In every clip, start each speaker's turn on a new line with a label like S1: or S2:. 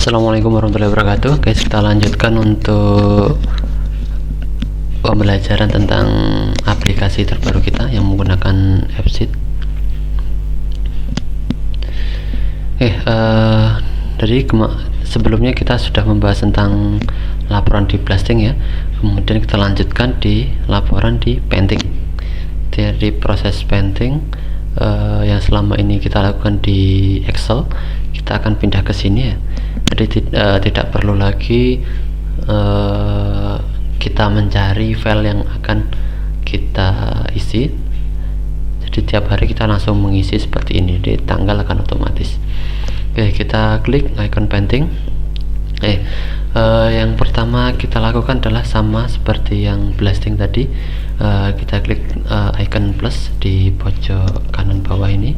S1: Assalamualaikum warahmatullahi wabarakatuh. Guys, kita lanjutkan untuk pembelajaran tentang aplikasi terbaru kita yang menggunakan AppSheet. Dari sebelumnya kita sudah membahas tentang laporan di blasting ya. Kemudian kita lanjutkan di laporan di painting. Dari proses painting yang selama ini kita lakukan di Excel, kita akan pindah ke sini ya. Jadi tidak perlu lagi kita mencari file yang akan kita isi. Jadi tiap hari kita langsung mengisi seperti ini, di tanggal akan otomatis. Oke, kita klik icon painting. Yang pertama kita lakukan adalah sama seperti yang blasting tadi. Kita klik icon plus di pojok kanan bawah ini,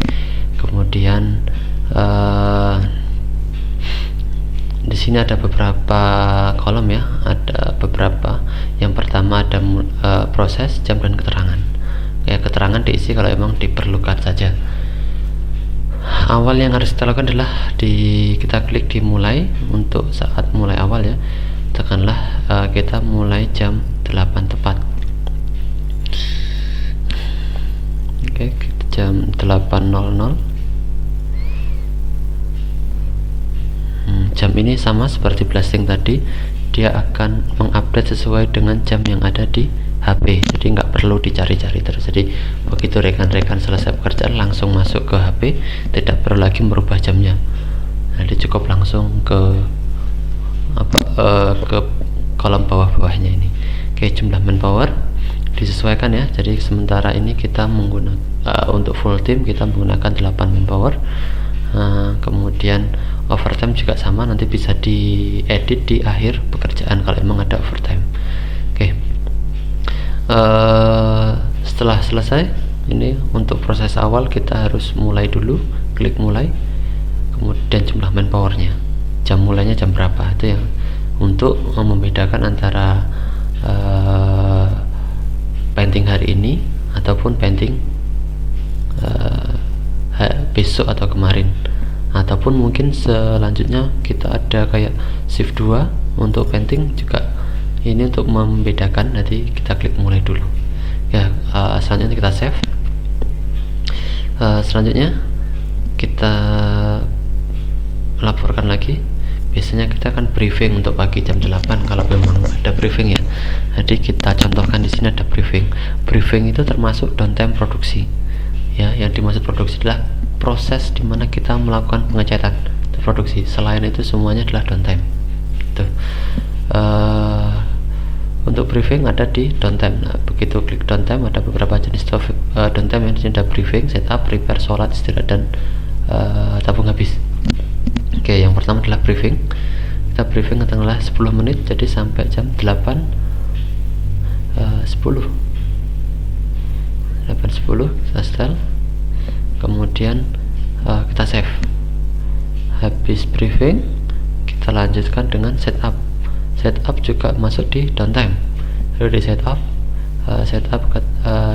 S1: kemudian di sini ada beberapa kolom ya, ada beberapa. Yang pertama ada proses, jam, dan keterangan. Ya, keterangan diisi kalau memang diperlukan saja. Awal yang harus kita lakukan adalah kita klik di mulai. Untuk saat mulai awal ya, tekanlah kita mulai jam 8 tepat. Oke, jam 8.00. Jam ini sama seperti blasting tadi, dia akan mengupdate sesuai dengan jam yang ada di HP, jadi nggak perlu dicari-cari terus. Jadi begitu rekan-rekan selesai pekerjaan langsung masuk ke HP, tidak perlu lagi merubah jamnya. Jadi cukup langsung ke ke kolom bawah-bawahnya ini. Oke, jumlah manpower disesuaikan ya. Jadi sementara ini kita menggunakan untuk full team kita menggunakan 8 manpower. Kemudian overtime juga sama, nanti bisa diedit di akhir pekerjaan kalau memang ada overtime. Oke. Setelah selesai ini, untuk proses awal kita harus mulai dulu, klik mulai, kemudian jumlah manpowernya, jam mulainya jam berapa, itu yang untuk membedakan antara painting hari ini ataupun painting besok atau kemarin, ataupun mungkin selanjutnya kita ada kayak shift 2 untuk painting juga. Ini untuk membedakan, nanti kita klik mulai dulu ya. Selanjutnya kita save. Selanjutnya kita laporkan lagi. Biasanya kita akan briefing untuk pagi jam 8 kalau memang ada briefing ya. Jadi kita contohkan di sini ada briefing. Briefing itu termasuk downtime produksi ya. Yang dimaksud produksi adalah proses dimana kita melakukan pengecatan produksi. Selain itu semuanya adalah downtime. Untuk briefing ada di downtime. Nah, begitu klik downtime ada beberapa jenis downtime. Yang di sini ada briefing, setup, prepare, sholat, istirahat, dan tabung habis. Oke, yang pertama adalah briefing. Kita briefing katakanlah 10 menit, jadi sampai jam 8.10 kita style, kemudian kita save. Habis briefing kita lanjutkan dengan setup. Setup juga masuk di downtime. Lalu di setup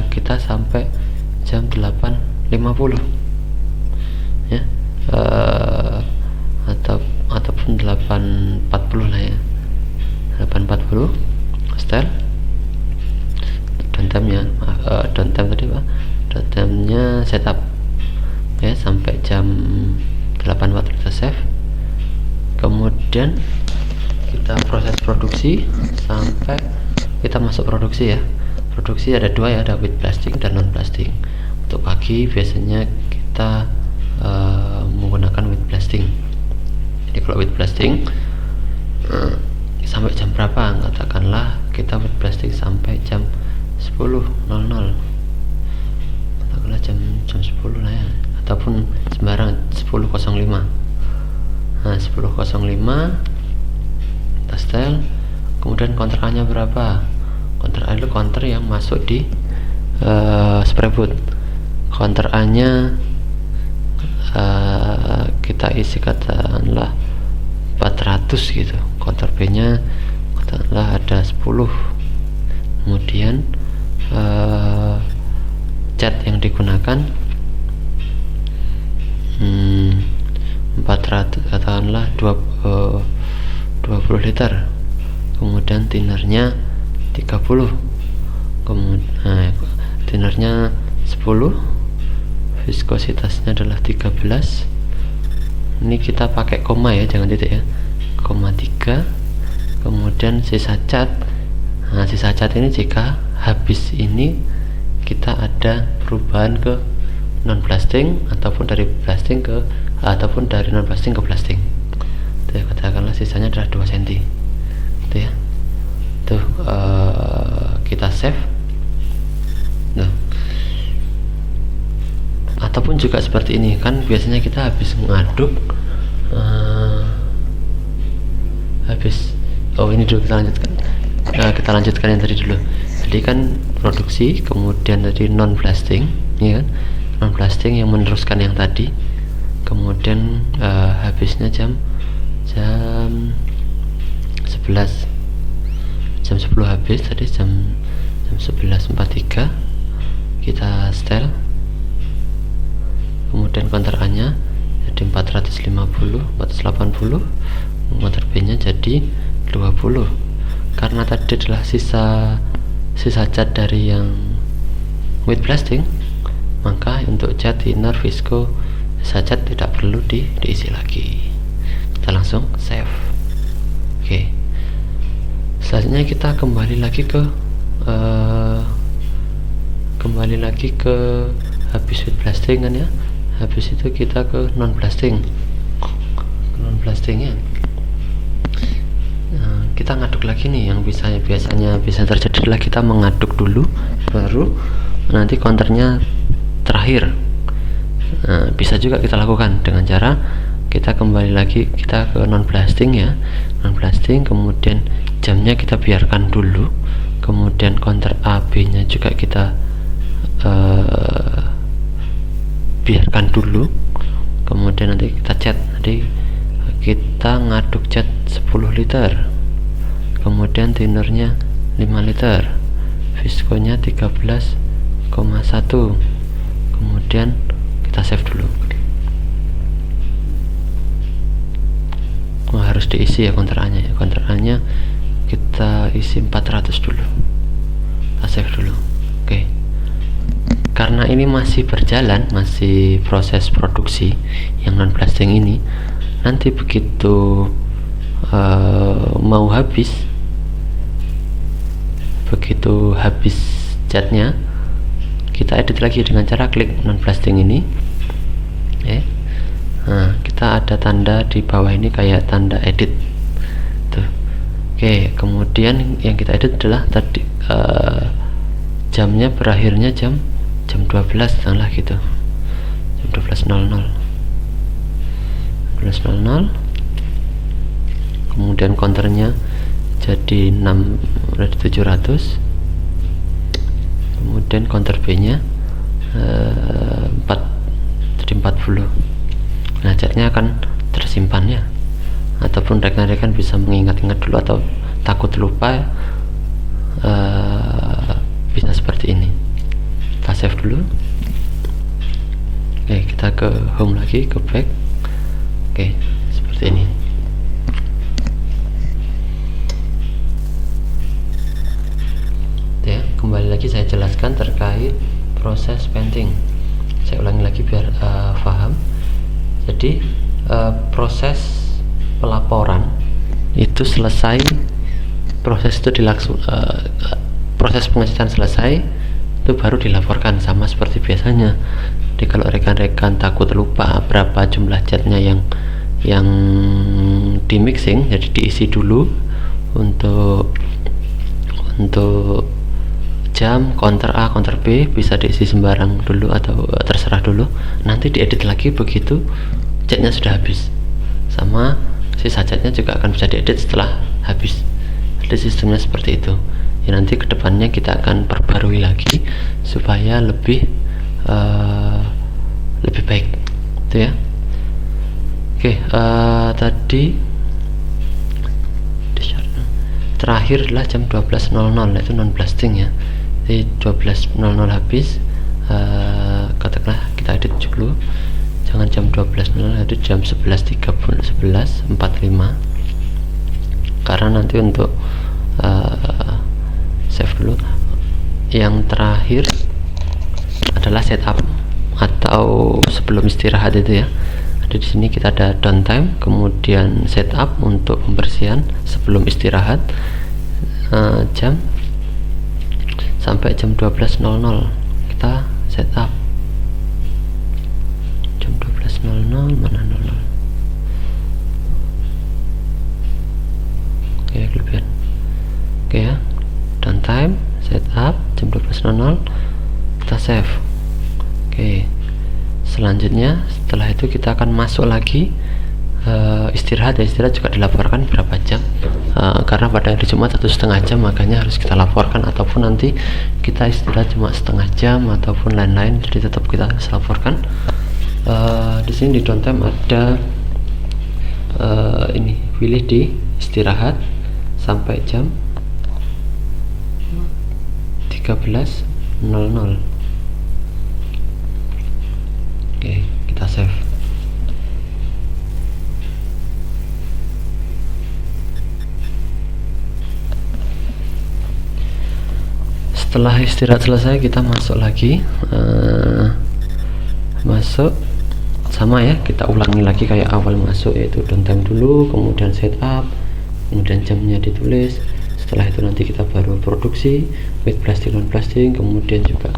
S1: kita sampai jam 8.50 ya, ataupun 8.40 lah ya, 8.40 style. Downtime-nya downtime tadi Pak, downtime-nya setup ya sampai jam 8.40 kita save. Kemudian kita proses produksi sampai kita masuk produksi ya. Produksi ada dua ya, ada with blasting dan non blasting. Untuk pagi biasanya kita menggunakan with blasting. Jadi kalau with blasting sampai jam berapa, katakanlah kita with blasting sampai jam 10.00, katakanlah jam 10 lah ya, ataupun sembarang 10.05. Nah, 10.05 kita style. Kemudian counter-nya berapa? Counter A itu counter yang masuk di spray boot. Counter A nya kita isi katakanlah 400 gitu. Counter B nya katakanlah ada 10. Kemudian cat yang digunakan 400, katakanlah 20 liter, kemudian tinernya 30, kemudian tinernya 10, viskositasnya adalah 13. Ini kita pakai koma ya, jangan titik ya, koma 3, kemudian sisa cat. Nah, sisa cat ini jika habis ini kita ada perubahan ke non blasting ataupun dari blasting ke ataupun dari non blasting ke blasting. Itu ya, katakanlah sisanya adalah 2 cm. Itu ya. Tuh kita save. Nah. Ataupun juga seperti ini kan, biasanya kita habis ngaduk ini dulu kita lanjutkan yang tadi dulu. Jadi kan produksi, kemudian tadi non blasting ya kan, non blasting yang meneruskan yang tadi, kemudian habisnya jam 11, jam 10 habis tadi, jam 11.43 kita setel, kemudian counter A nya jadi 450, 480, counter B nya jadi 20. Karena tadi adalah sisa cat dari yang with blasting, maka untuk cat, thinner, visco, sisa cat tidak perlu diisi lagi. Kita langsung save. Oke. Selanjutnya kita kembali lagi ke habis with blasting kan ya. Habis itu kita ke non blasting. Non blastingnya kita ngaduk lagi nih. Yang biasanya bisa terjadi adalah kita mengaduk dulu, baru nanti counternya terakhir. Bisa juga kita lakukan dengan cara kita kembali lagi, kita ke non blasting ya, non blasting, kemudian jamnya kita biarkan dulu, kemudian counter A, B nya juga kita biarkan dulu, kemudian nanti kita cat. Nanti kita ngaduk cat 10 liter, kemudian tinernya 5 liter, viskonya 13,1, kemudian kita save dulu. Harus diisi ya counter A nya ya. Counter A nya kita isi 400 dulu, kita save dulu. Oke. Karena ini masih berjalan, masih proses produksi yang non blasting ini, nanti begitu mau habis, begitu habis catnya, kita edit lagi dengan cara klik non blasting ini. Nah, kita ada tanda di bawah ini kayak tanda edit tuh. Oke, kemudian yang kita edit adalah tadi jamnya berakhirnya jam 12 lah gitu, jam 12.00, kemudian counternya jadi 700, kemudian counter B nya 4 jadi 40. Nah, catnya akan tersimpan ya, ataupun rekan-rekan bisa mengingat-ingat dulu atau takut lupa, bisa seperti ini. Kita save dulu. Oke, kita ke home lagi, ke back. Oke, seperti ini. Ya, kembali lagi saya jelaskan terkait proses painting. Saya ulangi lagi biar paham. Jadi proses pelaporan itu selesai, proses itu proses pengecetan selesai, itu baru dilaporkan, sama seperti biasanya. Jadi kalau rekan-rekan takut lupa berapa jumlah catnya yang di mixing, jadi diisi dulu untuk jam, counter A, counter B bisa diisi sembarang dulu atau terserah dulu, nanti diedit lagi begitu catnya sudah habis, sama sisa catnya juga akan bisa diedit setelah habis. Jadi sistemnya seperti itu ya. Nanti kedepannya kita akan perbarui lagi supaya lebih baik itu ya. Oke, tadi terakhir adalah jam 12.00, itu non blasting ya. Jadi 12.00 habis, katakanlah kita edit dulu jangan jam 12.00, itu jam 11.45 karena nanti untuk save dulu. Yang terakhir adalah setup atau sebelum istirahat itu ya. Ada di sini kita ada downtime, kemudian setup untuk pembersihan sebelum istirahat, jam sampai jam 12.00 kita setup. Jam 12.00 mana 00. Oke, kelebihan. Oke ya, downtime, setup jam 12.00 kita save. Oke, selanjutnya setelah itu kita akan masuk lagi istirahat. Istirahat juga dilaporkan berapa jam, karena pada hari Jumat 1,5 jam, makanya harus kita laporkan, ataupun nanti kita istirahat cuma setengah jam ataupun lain-lain, jadi tetap kita harus laporkan. Di sini di downtime ada ini, pilih di istirahat sampai jam 13.00. Oke, kita save. Setelah istirahat selesai, kita masuk lagi, masuk sama ya, kita ulangi lagi kayak awal masuk, yaitu downtime dulu, kemudian setup, kemudian jamnya ditulis. Setelah itu nanti kita baru produksi with plastic non plastic, kemudian juga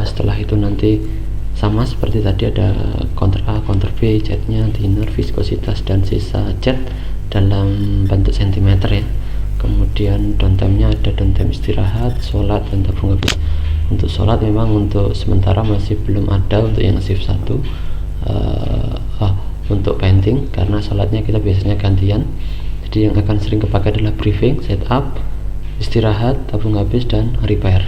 S1: setelah itu nanti sama seperti tadi, ada counter A, counter B, catnya, thinner, viskositas, dan sisa cat dalam bentuk sentimeter ya. Kemudian downtime-nya ada downtime istirahat, sholat, dan tabung habis. Untuk sholat memang untuk sementara masih belum ada untuk yang shift 1, untuk painting, karena sholatnya kita biasanya gantian. Jadi yang akan sering kepakai adalah briefing, setup, istirahat, tabung habis, dan repair.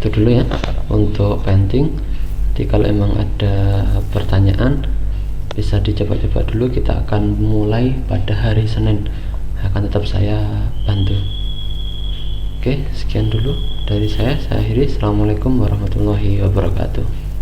S1: Itu dulu ya untuk painting. Jadi kalau emang ada pertanyaan bisa dicoba-coba dulu. Kita akan mulai pada hari Senin, akan tetap saya bantu. Oke, sekian dulu dari saya akhiri. Assalamualaikum warahmatullahi wabarakatuh.